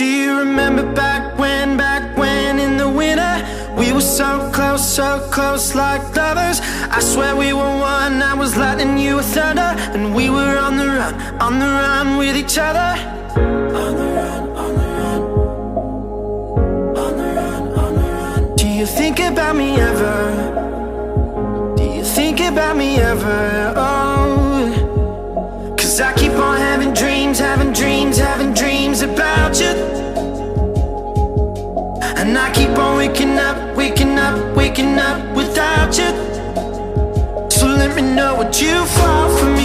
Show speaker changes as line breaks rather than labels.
Do you remember back when in the winter we were so close like lovers? I swear we were one, I was lightning, you were thunder, and we were on the run with each other. On the run, on the run, on the run, on the run. Do you think about me ever? Do you think about me ever? Oh, 'cause I keep on having dreams about you. And I keep on waking up without you. So let me know, would you fall for me?